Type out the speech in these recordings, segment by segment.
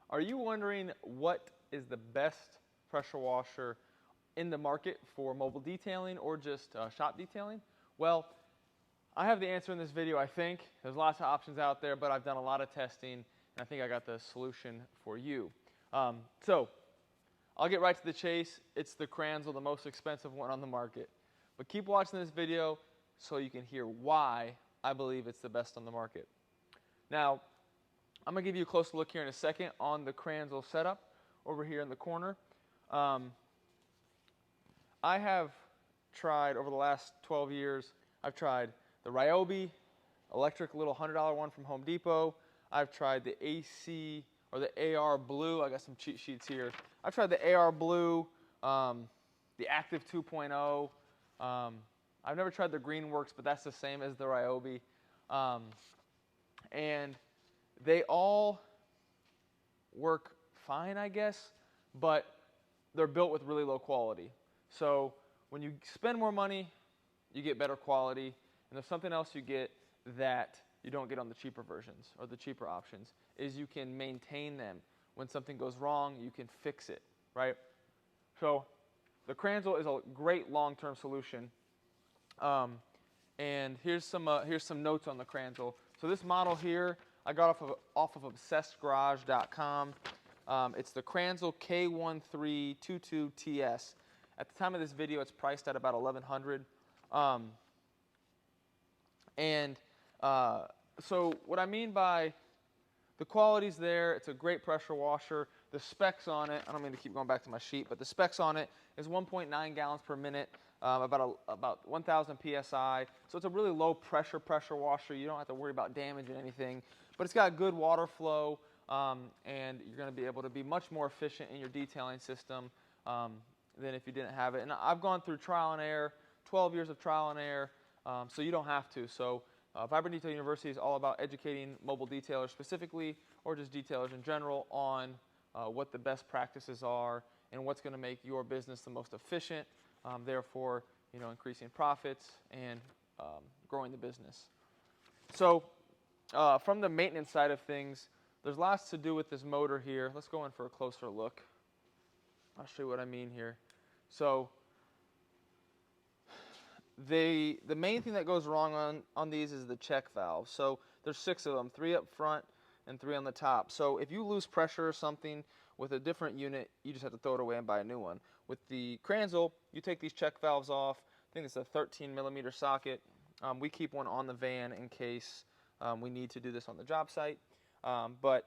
Are you wondering what is the best pressure washer in the market for mobile detailing or just shop detailing? Well, I have the answer in this video, I think. There's lots of options out there, but I've done a lot of testing, and I think I got the solution for you. So I'll get right to the chase. It's the Kranzle, the most expensive one on the market. But keep watching this video so you can hear why I believe it's the best on the market. Now, I'm going to give you a closer look here in a second on the Kranzle setup over here in the corner. I have tried, over the last 12 years, I've tried the Ryobi Electric little $100 one from Home Depot. I've tried the AC or the AR Blue. I got some cheat sheets here. I've tried the AR Blue, the Active 2.0. I've never tried the Greenworks, but that's the same as the Ryobi. And they all work fine, I guess, but they're built with really low quality. So when you spend more money, you get better quality. And there's something else you get that you don't get on the cheaper versions or the cheaper options, is you can maintain them. When something goes wrong, you can fix it, right? So the Kranzle is a great long-term solution. And here's some notes on the Kranzle. So this model here, I got off of ObsessedGarage.com. It's the Kranzle K1322TS. At the time of this video, it's priced at about $1,100. So what I mean by the quality's there, it's a great pressure washer. The specs on it, I don't mean to keep going back to my sheet, but the specs on it is 1.9 gallons per minute, about 1,000 PSI. So it's a really low pressure washer. You don't have to worry about damaging anything. But it's got good water flow, and you're going to be able to be much more efficient in your detailing system than if you didn't have it. And I've gone through trial and error, 12 years of trial and error, so you don't have to. So Vibrant Detail University is all about educating mobile detailers specifically, or just detailers in general, on what the best practices are and what's going to make your business the most efficient, therefore, increasing profits and growing the business. So from the maintenance side of things, there's lots to do with this motor here. Let's go in for a closer look. I'll show you what I mean here. So the main thing that goes wrong on these is the check valve. So there's 6 of them, 3 up front and 3 on the top. So if you lose pressure or something with a different unit, you just have to throw it away and buy a new one. With the Kranzle, you take these check valves off. I think it's a 13mm socket. We keep one on the van in case we need to do this on the job site. But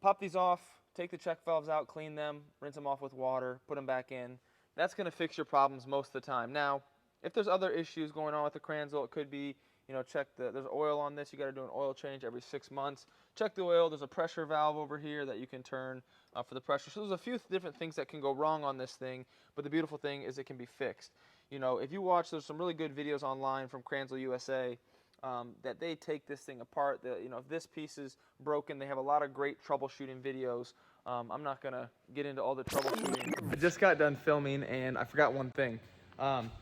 pop these off, take the check valves out, clean them, rinse them off with water, put them back in. That's going to fix your problems most of the time. Now, if there's other issues going on with the Kranzle, it could be, there's oil on this. You got to do an oil change every 6 months. Check the oil. There's a pressure valve over here that you can turn for the pressure. So there's a few different things that can go wrong on this thing, but the beautiful thing is it can be fixed. If you watch, there's some really good videos online from Kranzle USA that they take this thing apart. If this piece is broken, they have a lot of great troubleshooting videos. I'm not going to get into all the troubleshooting. I just got done filming, and I forgot one thing.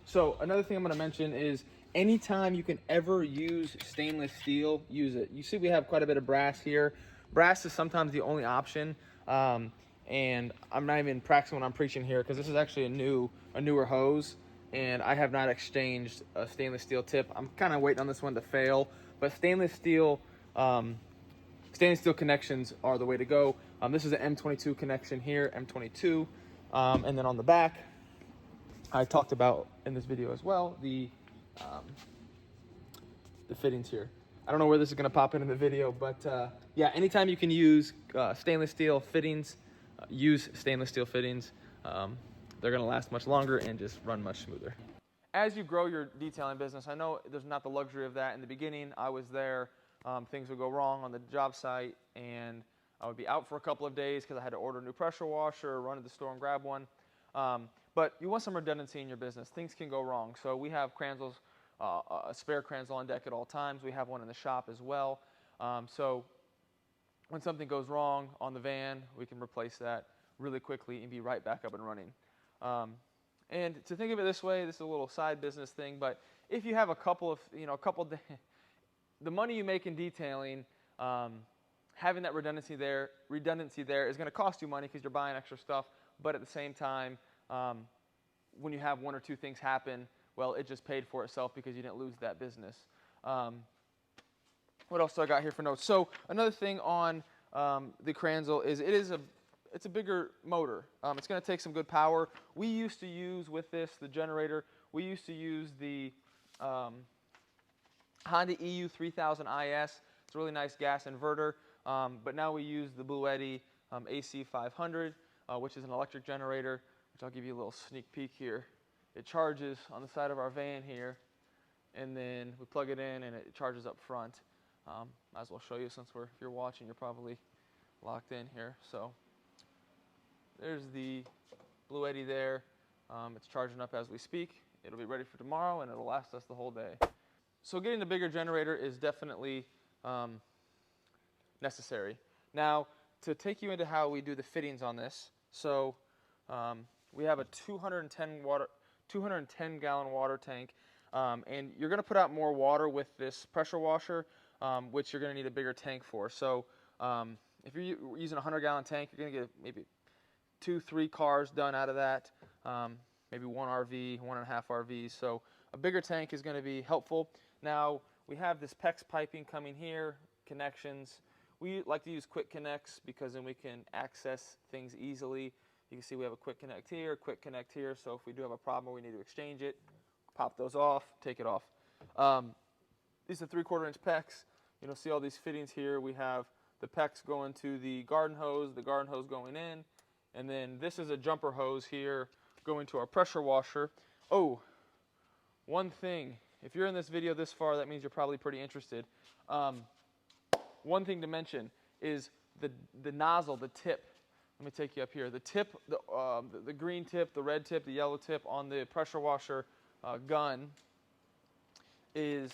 So another thing I'm going to mention is anytime you can ever use stainless steel, use it. You see we have quite a bit of brass here. Brass is sometimes the only option, and I'm not even practicing when I'm preaching here because this is actually a newer hose, and I have not exchanged a stainless steel tip. I'm kind of waiting on this one to fail, but stainless steel connections are the way to go. This is an M22 connection here, M22, and then on the back, I talked about in this video as well the fittings here. I don't know where this is going to pop into the video, but yeah, anytime you can use stainless steel fittings, use stainless steel fittings. They're going to last much longer and just run much smoother. As you grow your detailing business, I know there's not the luxury of that. In the beginning, I was there. Things would go wrong on the job site, and I would be out for a couple of days because I had to order a new pressure washer or run to the store and grab one. But you want some redundancy in your business. Things can go wrong. So we have Kranzles, a spare Kranzle on deck at all times. We have one in the shop as well. So when something goes wrong on the van, we can replace that really quickly and be right back up and running. And to think of it this way, this is a little side business thing, but if you have a couple days, the money you make in detailing, having that redundancy there is going to cost you money because you're buying extra stuff. But at the same time, when you have one or two things happen, well, it just paid for itself because you didn't lose that business. What else do I got here for notes? So another thing on the Kranzle is it's a bigger motor. It's going to take some good power. We used to use with this, the generator, we used to use the Honda EU 3000 IS. It's a really nice gas inverter. But now we use the Bluetti AC 500, which is an electric generator, which I'll give you a little sneak peek here. It charges on the side of our van here, and then we plug it in and it charges up front. Might as well show you since if you're watching, you're probably locked in here. So there's the Bluetti there. It's charging up as we speak. It'll be ready for tomorrow and it'll last us the whole day. So getting the bigger generator is definitely necessary. Now, to take you into how we do the fittings on this, so we have a 210 gallon water tank, and you're going to put out more water with this pressure washer, which you're going to need a bigger tank for. So if you're using a 100 gallon tank, you're going to get maybe 2-3 cars done out of that, maybe one RV, 1.5 RVs. So a bigger tank is going to be helpful. Now, we have this PEX piping coming here, connections. We like to use quick connects because then we can access things easily. You can see we have a quick connect here, quick connect here. So if we do have a problem or we need to exchange it, pop those off, take it off. These are 3/4 inch PEX. You know, see all these fittings here. We have the PEX going to the garden hose going in, and then this is a jumper hose here going to our pressure washer. Oh, one thing. If you're in this video this far, that means you're probably pretty interested. One thing to mention is the nozzle, the tip. Let me take you up here. The tip, the green tip, the red tip, the yellow tip on the pressure washer gun is,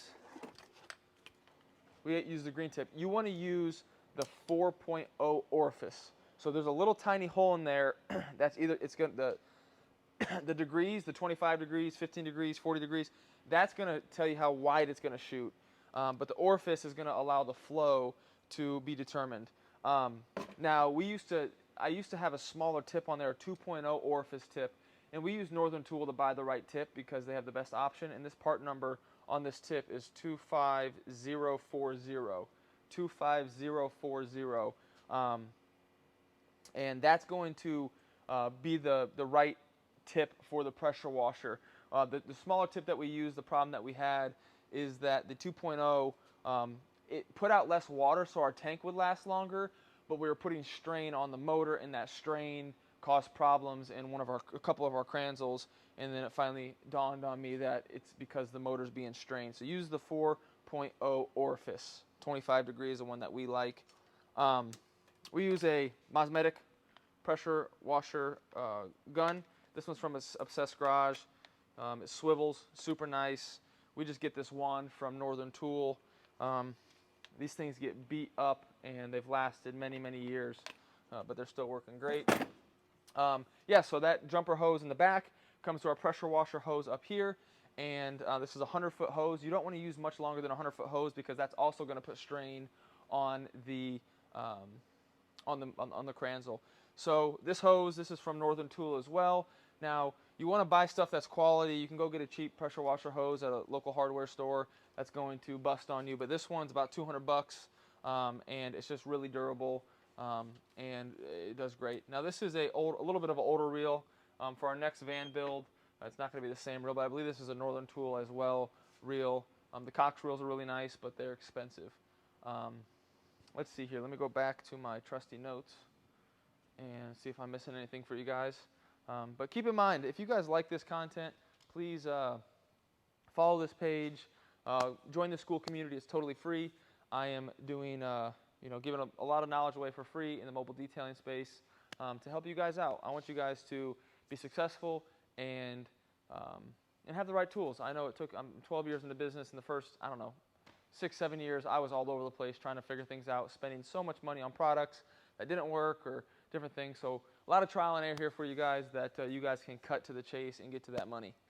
we use the green tip. You want to use the 4.0 orifice. So there's a little tiny hole in there. That's either, it's going to, the degrees, the 25 degrees, 15 degrees, 40 degrees, that's going to tell you how wide it's going to shoot. But the orifice is going to allow the flow to be determined. Now, I used to have a smaller tip on there, a 2.0 orifice tip, and we use Northern Tool to buy the right tip because they have the best option, and this part number on this tip is 25040. 25040. And that's going to be the right tip for the pressure washer. The smaller tip that we use, the problem that we had is that the 2.0, it put out less water so our tank would last longer, but we were putting strain on the motor, and that strain caused problems in a couple of our Kranzles, and then it finally dawned on me that it's because the motor's being strained. So use the 4.0 orifice. 25 degrees is the one that we like. We use a Mosmetic pressure washer gun. This one's from Obsessed Garage. It swivels, super nice. We just get this wand from Northern Tool. These things get beat up and they've lasted many, many years, but they're still working great. Yeah, so that jumper hose in the back comes to our pressure washer hose up here, and this is a 100-foot hose. You don't want to use much longer than a 100-foot hose because that's also going to put strain on the Kranzle. So this hose, this is from Northern Tool as well. Now, you want to buy stuff that's quality. You can go get a cheap pressure washer hose at a local hardware store that's going to bust on you. But this one's about $200, and it's just really durable, and it does great. Now, this is a little bit of an older reel. For our next van build, it's not going to be the same reel, but I believe this is a Northern Tool as well reel. The Cox reels are really nice, but they're expensive. Let's see here. Let me go back to my trusty notes and see if I'm missing anything for you guys. But keep in mind, if you guys like this content, please follow this page. Join the Skool community. It's totally free. I am doing, giving a lot of knowledge away for free in the mobile detailing space to help you guys out. I want you guys to be successful and have the right tools. I know I'm 12 years in the business. In the first, 6-7 years, I was all over the place trying to figure things out, spending so much money on products that didn't work or different things. So a lot of trial and error here for you guys that you guys can cut to the chase and get to that money.